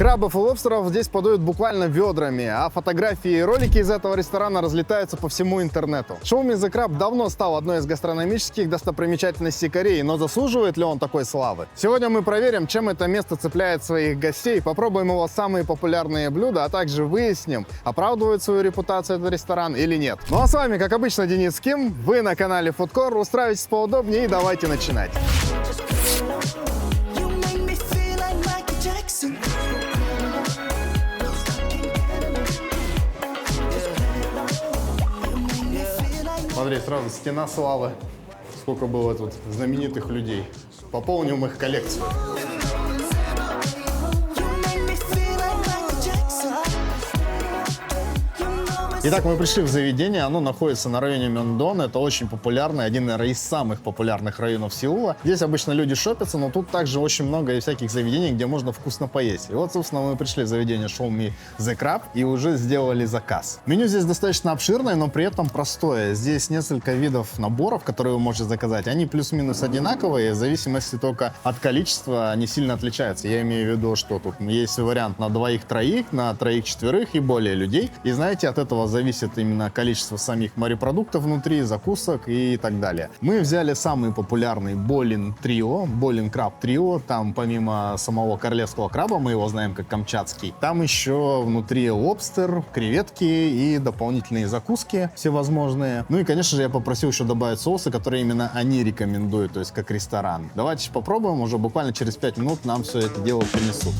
Крабов и лобстеров здесь подают буквально ведрами, а фотографии и ролики из этого ресторана разлетаются по всему интернету. Шоуми The Crab давно стал одной из гастрономических достопримечательностей Кореи, но заслуживает ли он такой славы? Сегодня мы проверим, чем это место цепляет своих гостей, попробуем его самые популярные блюда, а также выясним, оправдывает свою репутацию этот ресторан или нет. Ну а с вами, как обычно, Денис Ким, вы на канале Foodcore, устраивайтесь поудобнее и давайте начинать. Смотри, сразу стена славы. Сколько было тут знаменитых людей. Пополним их коллекцию. Итак, мы пришли в заведение, оно находится на районе Мёндон, это очень популярный, один, наверное, из самых популярных районов Сеула. Здесь обычно люди шопятся, но тут также очень много всяких заведений, где можно вкусно поесть. И вот, собственно, мы пришли в заведение Шоуми The Crab и уже сделали заказ. Меню здесь достаточно обширное, но при этом простое. Здесь несколько видов наборов, которые вы можете заказать. Они плюс-минус одинаковые, в зависимости только от количества, они сильно отличаются. Я имею в виду, что тут есть вариант на двоих-троих, на троих-четверых и более людей. И знаете, от этого зависит именно количество самих морепродуктов внутри, закусок и так далее. Мы взяли самый популярный Болин Трио, Болин Краб Трио. Там помимо самого королевского краба, мы его знаем как камчатский, там еще внутри лобстер, креветки и дополнительные закуски всевозможные. Ну и, конечно же, я попросил еще добавить соусы, которые именно они рекомендуют, то есть как ресторан. Давайте попробуем, уже буквально через 5 минут нам все это дело принесут.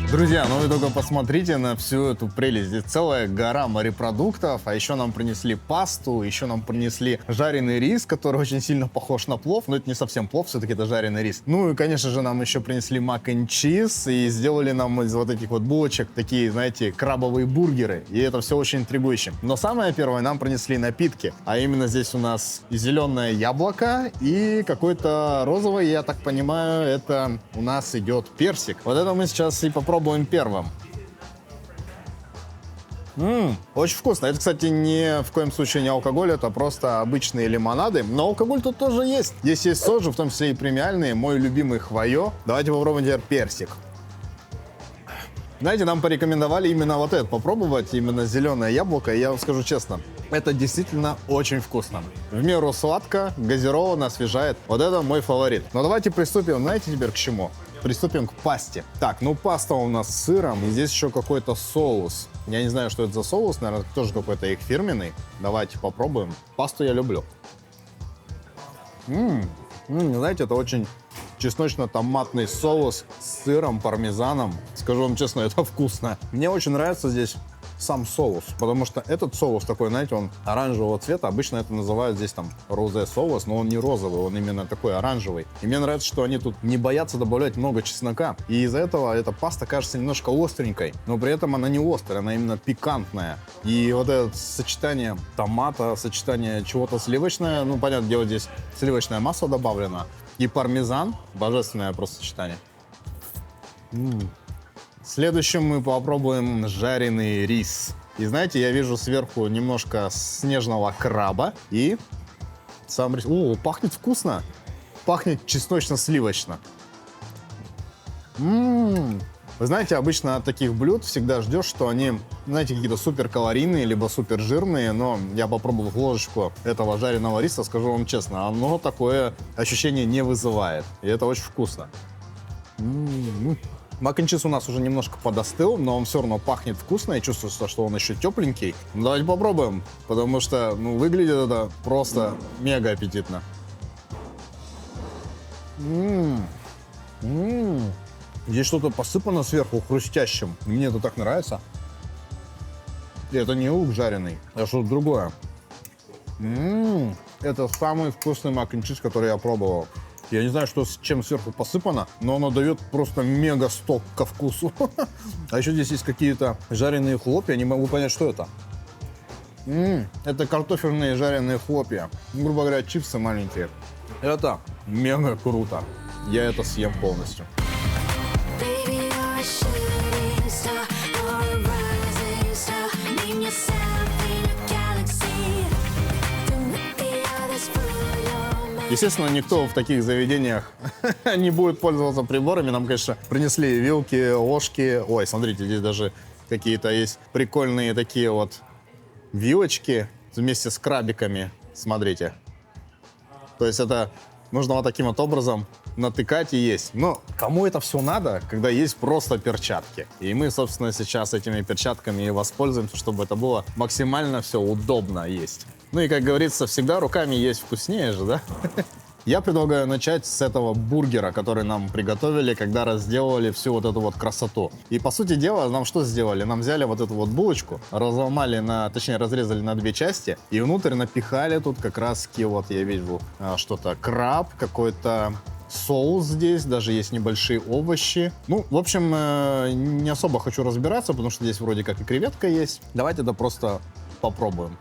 Друзья, ну вы только посмотрите на всю эту прелесть. Здесь целая гора морепродуктов, а еще нам принесли пасту, еще нам принесли жареный рис, который очень сильно похож на плов, но это не совсем плов, все-таки это жареный рис. Ну и, конечно же, нам еще принесли мак н чиз и сделали нам из вот этих вот булочек такие, знаете, крабовые бургеры. И это все очень интригующе. Но самое первое, нам принесли напитки, а именно здесь у нас и зеленое яблоко, и какой-то розовый, я так понимаю, это у нас идет персик. Вот это мы сейчас и попробуем первым. Очень вкусно. Это, кстати, ни в коем случае не алкоголь, это просто обычные лимонады. Но алкоголь тут тоже есть. Здесь есть соджу, в том числе и премиальные. Мой любимый хвоё. Давайте попробуем теперь персик. Знаете, нам порекомендовали именно вот это попробовать, именно зеленое яблоко. И я вам скажу честно, это действительно очень вкусно. В меру сладко, газированно, освежает. Вот это мой фаворит. Но давайте приступим, знаете, теперь к чему? Приступим к пасте. Так, ну паста у нас с сыром, и здесь еще какой-то соус. Я не знаю, что это за соус, наверное, тоже какой-то их фирменный. Давайте попробуем. Пасту я люблю. Знаете, это очень чесночно-томатный соус с сыром, пармезаном. Скажу вам честно, это вкусно. Мне очень нравится здесь сам соус, потому что этот соус такой, знаете, он оранжевого цвета. Обычно это называют здесь там розе соус, но он не розовый, он именно такой оранжевый. И мне нравится, что они тут не боятся добавлять много чеснока. И из-за этого эта паста кажется немножко остренькой, но при этом она не острая, она именно пикантная. И вот это сочетание томата, сочетание чего-то сливочное, ну, понятное дело, здесь сливочное масло добавлено, и пармезан, божественное просто сочетание. Следующим мы попробуем жареный рис. И знаете, я вижу сверху немножко снежного краба и сам рис. О, пахнет вкусно. Пахнет чесночно-сливочно. Вы знаете, обычно от таких блюд всегда ждешь, что они, знаете, какие-то суперкалорийные, либо супержирные, но я попробовал ложечку этого жареного риса, скажу вам честно, оно такое ощущение не вызывает. И это очень вкусно. Мак н чиз у нас уже немножко подостыл, но он все равно пахнет вкусно, и чувствуется, что он еще тепленький. Давайте попробуем, потому что, ну, выглядит это просто мега аппетитно. Здесь что-то посыпано сверху хрустящим. Мне это так нравится. И это не лук жареный, а что-то другое. Это самый вкусный мак н чиз, который я пробовал. Я не знаю, что с чем сверху посыпано, но оно дает просто мега сток ко вкусу. А еще здесь есть какие-то жареные хлопья, не могу понять, что это. Это картофельные жареные хлопья. Грубо говоря, чипсы маленькие. Это мега круто. Я это съем полностью. Baby, you're a shooting star, you're a rising star. Name yourself in a galaxy. Don't let the others fool your mind. Естественно, никто в таких заведениях не будет пользоваться приборами. Нам, конечно, принесли вилки, ложки. Ой, смотрите, здесь даже какие-то есть прикольные такие вот вилочки вместе с крабиками. Смотрите. То есть это нужно вот таким вот образом натыкать и есть. Но кому это все надо, когда есть просто перчатки? И мы, собственно, сейчас этими перчатками и воспользуемся, чтобы это было максимально все удобно есть. Ну и, как говорится, всегда руками есть вкуснее же, да? Я предлагаю начать с этого бургера, который нам приготовили, когда разделали всю вот эту вот красоту. И, по сути дела, нам что сделали? Нам взяли вот эту вот булочку, разломали точнее, разрезали на две части, и внутрь напихали тут как раз-таки, вот я вижу, что-то краб, какой-то соус здесь, даже есть небольшие овощи. Ну, в общем, не особо хочу разбираться, потому что здесь вроде как и креветка есть. Давайте это просто попробуем.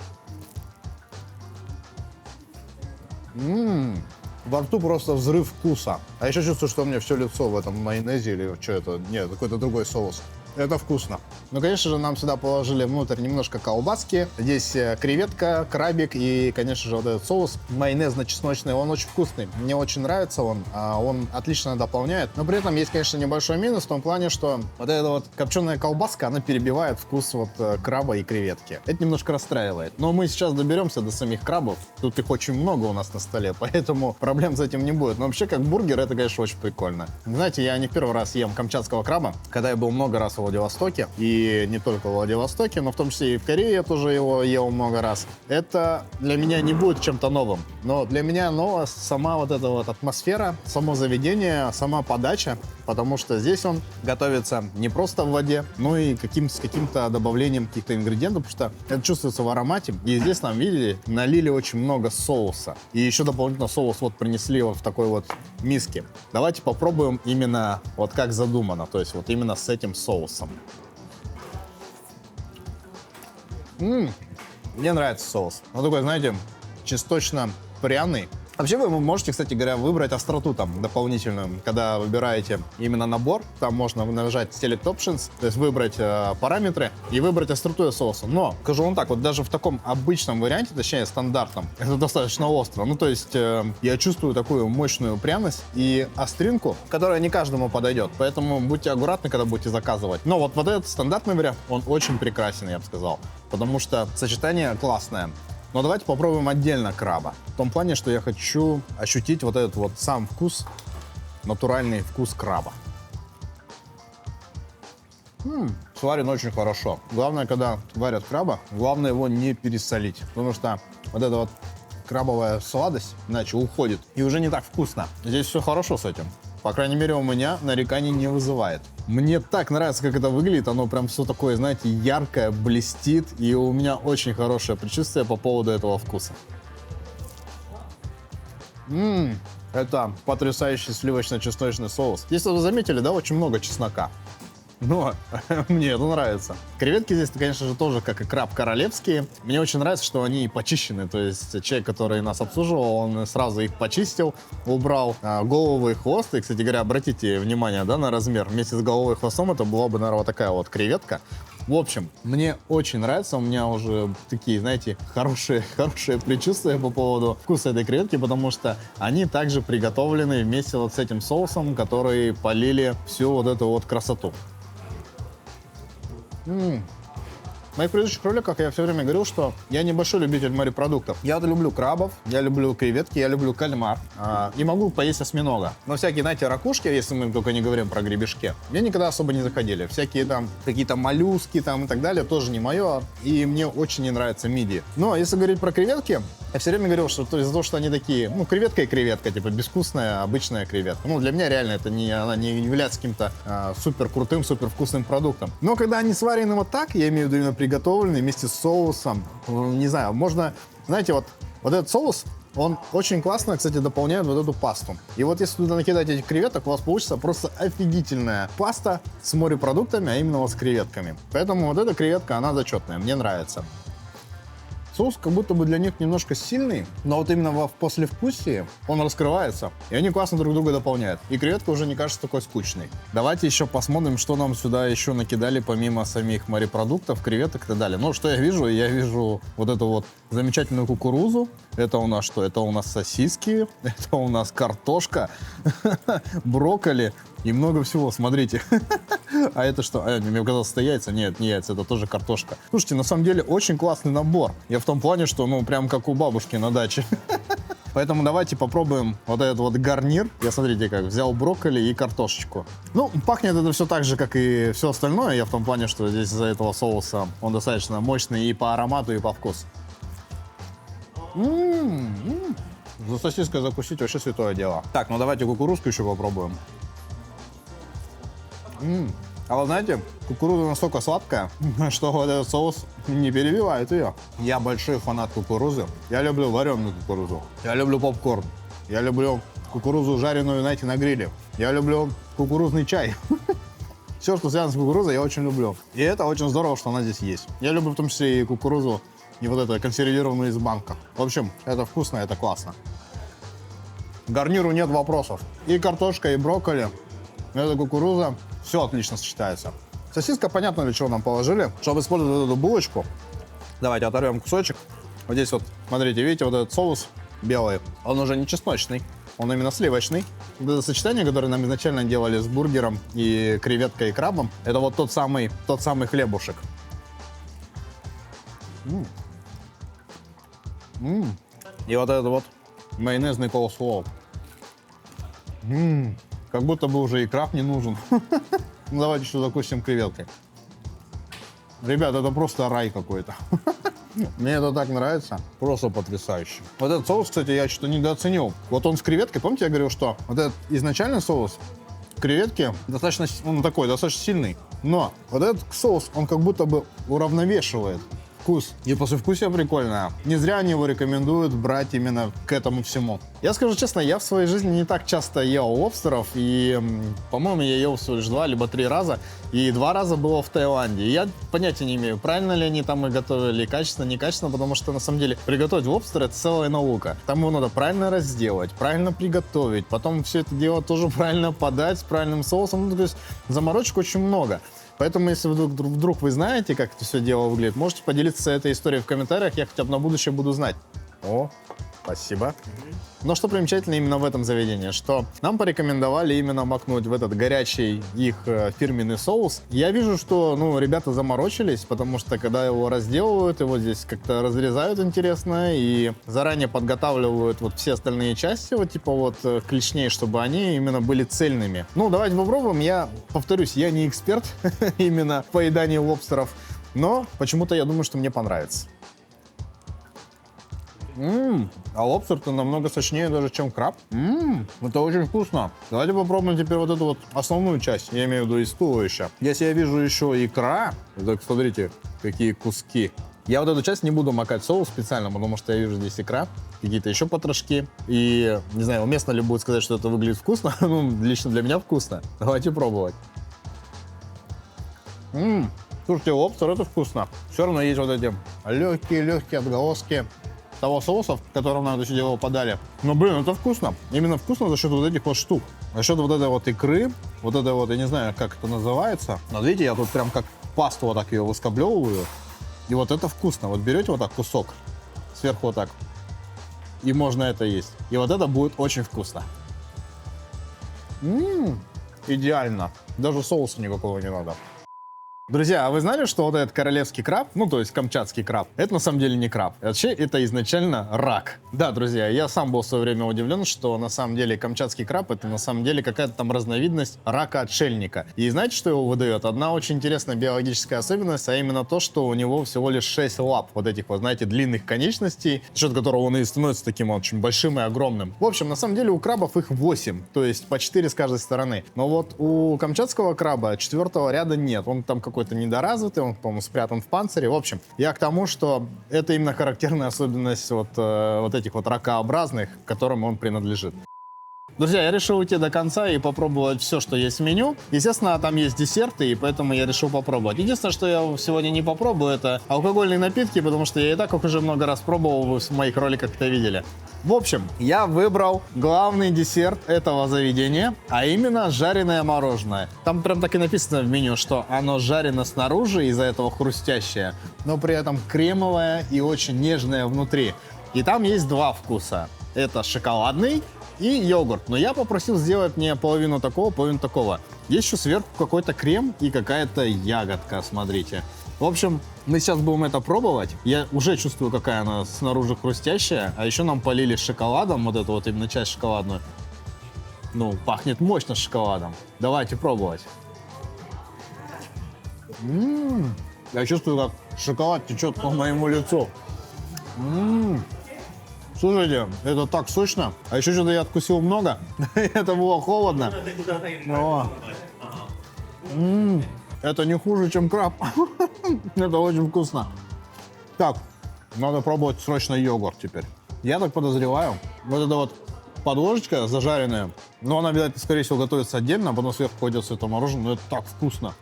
Во рту просто взрыв вкуса. А еще чувствую, что у меня все лицо в этом майонезе или что это? Нет, какой-то другой соус. Это вкусно. Ну, конечно же, нам сюда положили внутрь немножко колбаски. Здесь креветка, крабик и, конечно же, вот этот соус майонезно-чесночный. Он очень вкусный. Мне очень нравится он. Он отлично дополняет. Но при этом есть, конечно, небольшой минус в том плане, что вот эта вот копченая колбаска, она перебивает вкус вот краба и креветки. Это немножко расстраивает. Но мы сейчас доберемся до самих крабов. Тут их очень много у нас на столе, поэтому проблем с этим не будет. Но вообще, как бургер, это, конечно, очень прикольно. Знаете, я не в первый раз ем камчатского краба. Когда я был много раз в Владивостоке, и не только в Владивостоке, но в том числе и в Корее я тоже его ел много раз. Это для меня не будет чем-то новым, но для меня новая сама вот эта вот атмосфера, само заведение, сама подача, потому что здесь он готовится не просто в воде, но и с каким-то добавлением каких-то ингредиентов, потому что это чувствуется в аромате. И здесь нам, видели, налили очень много соуса. И еще дополнительно соус вот принесли вот в такой вот миске. Давайте попробуем именно вот как задумано, то есть вот именно с этим соусом. Мне нравится соус. Он такой, знаете, чесночно-пряный. Вообще вы можете, кстати говоря, выбрать остроту там дополнительную, когда выбираете именно набор. Там можно нажать Select Options, то есть выбрать параметры и выбрать остроту соуса. Но, скажу вам так, вот даже в таком обычном варианте, точнее стандартном, это достаточно остро. Ну, то есть я чувствую такую мощную пряность и остринку, которая не каждому подойдет. Поэтому будьте аккуратны, когда будете заказывать. Но вот этот стандартный вариант, он очень прекрасен, я бы сказал. Потому что сочетание классное. Но давайте попробуем отдельно краба. В том плане, что я хочу ощутить вот этот вот сам вкус, натуральный вкус краба. Сварен очень хорошо. Главное, когда варят краба, главное его не пересолить. Потому что вот эта вот крабовая сладость, иначе уходит. И уже не так вкусно. Здесь все хорошо с этим. По крайней мере, у меня нареканий не вызывает. Мне так нравится, как это выглядит. Оно прям все такое, знаете, яркое, блестит. И у меня очень хорошее предчувствие по поводу этого вкуса. Это потрясающий сливочно-чесночный соус. Если вы заметили, да, очень много чеснока. Но мне это нравится. Креветки здесь, конечно же, тоже, как и краб, королевские. Мне очень нравится, что они почищены. То есть человек, который нас обслуживал, он сразу их почистил, убрал голову и хвост. И, кстати говоря, обратите внимание, да, на размер. Вместе с головой и хвостом это была бы, наверное, вот такая вот креветка. В общем, мне очень нравится, у меня уже такие, знаете, хорошие предчувствия по поводу вкуса этой креветки, потому что они также приготовлены вместе вот с этим соусом, который полили всю вот эту вот красоту. В моих предыдущих роликах я все время говорил, что я небольшой любитель морепродуктов. Я люблю крабов, я люблю креветки, я люблю кальмар. И могу поесть осьминога. Но всякие, знаете, ракушки, если мы только не говорим про гребешки, мне никогда особо не заходили. Всякие там какие-то моллюски там и так далее тоже не мое. И мне очень не нравятся мидии. Но если говорить про креветки, я все время говорил, что из-за того, что они такие, ну, креветка и креветка, типа безвкусная обычная креветка. Ну, для меня реально это она не является каким-то супер крутым, супер вкусным продуктом. Но когда они сварены вот так, я имею в виду именно приготовленные вместе с соусом, не знаю, можно, знаете, вот этот соус, он очень классно, кстати, дополняет вот эту пасту. И вот если туда накидать этих креветок, у вас получится просто офигительная паста с морепродуктами, а именно вот с креветками. Поэтому вот эта креветка, она зачетная, мне нравится. Соус как будто бы для них немножко сильный, но вот именно в послевкусии он раскрывается, и они классно друг друга дополняют. И креветка уже не кажется такой скучной. Давайте еще посмотрим, что нам сюда еще накидали помимо самих морепродуктов, креветок и так далее. Ну, что я вижу? Я вижу вот эту вот замечательную кукурузу. Это у нас что? Это у нас сосиски, это у нас картошка, брокколи и много всего. Смотрите. А это что? Мне казалось, это яйца. Нет, не яйца, это тоже картошка. Слушайте, на самом деле очень классный набор. Я в том плане, что, ну, прям как у бабушки на даче. Поэтому давайте попробуем вот этот вот гарнир. Я, смотрите, как взял брокколи и картошечку. Ну, пахнет это все так же, как и все остальное. Я в том плане, что здесь из-за этого соуса он достаточно мощный и по аромату, и по вкусу. За сосиской закусить вообще святое дело. Так, ну давайте кукурузку еще попробуем. А вы знаете, кукуруза настолько сладкая, что вот этот соус не перебивает ее. Я большой фанат кукурузы. Я люблю вареную кукурузу. Я люблю попкорн. Я люблю кукурузу жареную, знаете, на гриле. Я люблю кукурузный чай. Все, что связано с кукурузой, я очень люблю. И это очень здорово, что она здесь есть. Я люблю в том числе и кукурузу, и вот это консервированную из банка. В общем, это вкусно, это классно. К гарниру нет вопросов. И картошка, и брокколи, это кукуруза. Все отлично сочетается. Сосиска, понятно, для чего нам положили. Чтобы использовать эту булочку, давайте оторвем кусочек. Вот здесь вот, смотрите, видите, вот этот соус белый, он уже не чесночный, он именно сливочный. Вот это сочетание, которое нам изначально делали с бургером и креветкой и крабом, это вот тот самый хлебушек. И вот этот вот майонезный коуслоу. Как будто бы уже и краб не нужен. Ну, давайте еще закусим креветкой. Ребят, это просто рай какой-то. Мне это так нравится. Просто потрясающе. Вот этот соус, кстати, я что-то недооценил. Вот он с креветкой. Помните, я говорил, что вот этот изначальный соус креветки достаточно, он такой, достаточно сильный. Но вот этот соус, он как будто бы уравновешивает вкус. И послевкусие прикольное. Не зря они его рекомендуют брать именно к этому всему. Я скажу честно, я в своей жизни не так часто ел лобстеров. И, по-моему, я ел всего лишь 2 либо 3 раза. И 2 раза было в Таиланде. И я понятия не имею, правильно ли они там и готовили, качественно, некачественно. Потому что, на самом деле, приготовить лобстер — это целая наука. Там его надо правильно разделать, правильно приготовить. Потом все это дело тоже правильно подать с правильным соусом. Ну, то есть заморочек очень много. Поэтому, если вдруг вы знаете, как это все дело выглядит, можете поделиться этой историей в комментариях, я хотя бы на будущее буду знать. О, спасибо. Но что примечательно именно в этом заведении, что нам порекомендовали именно макнуть в этот горячий их фирменный соус. Я вижу, что, ну, ребята заморочились, потому что когда его разделывают, его здесь как-то разрезают интересно и заранее подготавливают вот все остальные части, вот типа вот клешней, чтобы они именно были цельными. Ну, давайте попробуем. Я повторюсь, я не эксперт именно в поедании лобстеров, но почему-то я думаю, что мне понравится. А лобстер-то намного сочнее даже, чем краб. Это очень вкусно. Давайте попробуем теперь вот эту вот основную часть, я имею в виду из туловища. Если я вижу еще икра, так смотрите, какие куски. Я вот эту часть не буду макать в соус специально, потому что я вижу здесь икра, какие-то еще потрошки. И, не знаю, уместно ли будет сказать, что это выглядит вкусно. Ну, лично для меня вкусно. Давайте пробовать. Слушайте, лобстер — это вкусно. Все равно есть вот эти легкие отголоски того соуса, в котором нам это дело подали. Но, блин, это вкусно. Именно вкусно за счет вот этих вот штук. За счет вот этой вот икры, вот этой вот, я не знаю, как это называется. Но видите, я тут прям как пасту вот так ее выскоблевываю. И вот это вкусно. Вот берете вот так кусок, сверху вот так, и можно это есть. И вот это будет очень вкусно. Идеально. Даже соуса никакого не надо. Друзья, а вы знали, что вот этот королевский краб, ну, то есть камчатский краб, это на самом деле не краб. Вообще, это изначально рак. Да, друзья, я сам был в свое время удивлен, что на самом деле камчатский краб — это на самом деле какая-то там разновидность рака-отшельника. И знаете, что его выдает? Одна очень интересная биологическая особенность, а именно то, что у него всего лишь 6 лап, вот этих вот, знаете, длинных конечностей, за счет которого он и становится таким очень большим и огромным. В общем, на самом деле у крабов их 8, то есть по 4 с каждой стороны. Но вот у камчатского краба 4-го ряда нет, он там какой-то недоразвитый, он, по-моему, спрятан в панцире. В общем, я к тому, что это именно характерная особенность вот этих вот ракообразных, к которым он принадлежит. Друзья, я решил уйти до конца и попробовать все, что есть в меню. Естественно, там есть десерты, и поэтому я решил попробовать. Единственное, что я сегодня не попробую, это алкогольные напитки, потому что я и так их уже много раз пробовал, вы в моих роликах это видели. В общем, я выбрал главный десерт этого заведения, а именно жареное мороженое. Там прям так и написано в меню, что оно жарено снаружи, из-за этого хрустящее, но при этом кремовое и очень нежное внутри. И там есть два вкуса. Это шоколадный и йогурт. Но я попросил сделать мне половину такого, половину такого. Есть еще сверху какой-то крем и какая-то ягодка, смотрите. В общем, мы сейчас будем это пробовать. Я уже чувствую, какая она снаружи хрустящая. А еще нам полили шоколадом, вот эту вот именно часть шоколадную. Ну, пахнет мощно шоколадом. Давайте пробовать. Я чувствую, как шоколад течет по моему лицу. Слушайте, это так сочно. А еще что-то я откусил много. Это было холодно. Это не хуже, чем краб. Это очень вкусно. Так, надо пробовать срочно йогурт теперь. Я так подозреваю, вот эта вот подложечка зажаренная, но она, видать, скорее всего, готовится отдельно, а потом сверху кладется это мороженое. Но это так вкусно.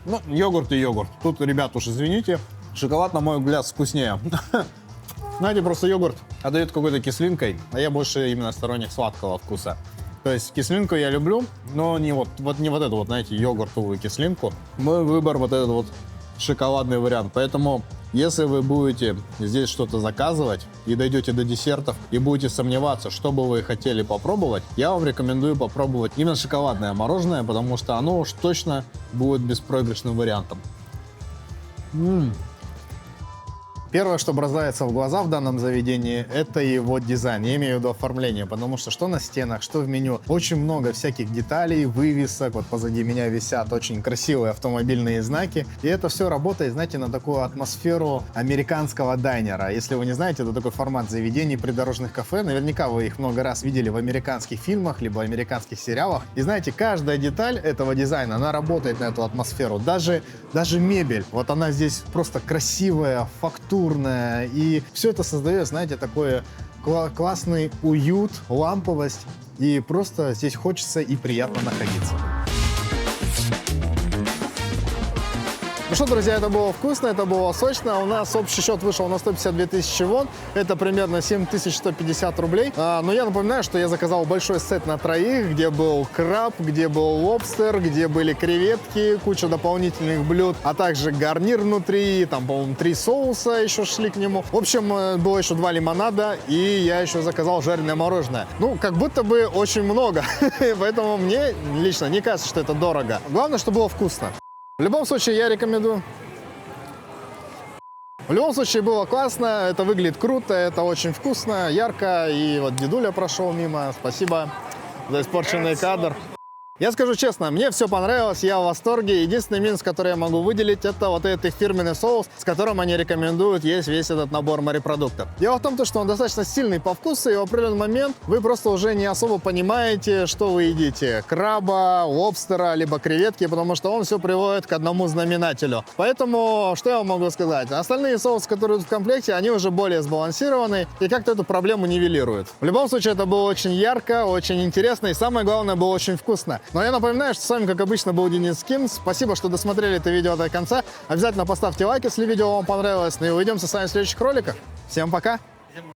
Ну, йогурт и йогурт. Тут, ребят, уж извините, шоколад, на мой взгляд, вкуснее. Знаете, просто йогурт отдает какой-то кислинкой, а я больше именно сторонник сладкого вкуса. То есть кислинку я люблю, но не вот эту вот, знаете, йогуртовую кислинку. Мой выбор вот этот вот шоколадный вариант. Поэтому, если вы будете здесь что-то заказывать и дойдете до десертов и будете сомневаться, что бы вы хотели попробовать, я вам рекомендую попробовать именно шоколадное мороженое, потому что оно уж точно будет беспроигрышным вариантом. Первое, что бросается в глаза в данном заведении, это его дизайн. Я имею в виду оформление, потому что на стенах, что в меню, очень много всяких деталей, вывесок. Вот позади меня висят очень красивые автомобильные знаки. И это все работает, знаете, на такую атмосферу американского дайнера. Если вы не знаете, это такой формат заведений придорожных кафе. Наверняка вы их много раз видели в американских фильмах, либо американских сериалах. И знаете, каждая деталь этого дизайна, она работает на эту атмосферу. Даже мебель, вот она здесь просто красивая, фактурная. И все это создает, знаете, такой классный уют, ламповость. И просто здесь хочется и приятно находиться. Ну что, друзья, это было вкусно, это было сочно. У нас общий счет вышел на 152 тысячи вон. Это примерно 7150 рублей. Но я напоминаю, что я заказал большой сет на троих, где был краб, где был лобстер, где были креветки, куча дополнительных блюд, а также гарнир внутри, там, по-моему, 3 соуса еще шли к нему. В общем, было еще 2 лимонада, и я еще заказал жареное мороженое. Ну, как будто бы очень много, поэтому мне лично не кажется, что это дорого. Главное, что было вкусно. В любом случае, я рекомендую. В любом случае, было классно, это выглядит круто, это очень вкусно, ярко. И вот дедуля прошел мимо, спасибо за испорченный кадр. Я скажу честно, мне все понравилось, я в восторге. Единственный минус, который я могу выделить, это вот этот их фирменный соус, с которым они рекомендуют есть весь этот набор морепродуктов. Дело в том, что он достаточно сильный по вкусу, и в определенный момент вы просто уже не особо понимаете, что вы едите. Краба, лобстера, либо креветки, потому что он все приводит к одному знаменателю. Поэтому, что я вам могу сказать? Остальные соусы, которые идут в комплекте, они уже более сбалансированы и как-то эту проблему нивелируют. В любом случае, это было очень ярко, очень интересно, и самое главное, было очень вкусно. Но я напоминаю, что с вами, как обычно, был Денис Ким. Спасибо, что досмотрели это видео до конца. Обязательно поставьте лайк, если видео вам понравилось. Ну и увидимся с вами в следующих роликах. Всем пока!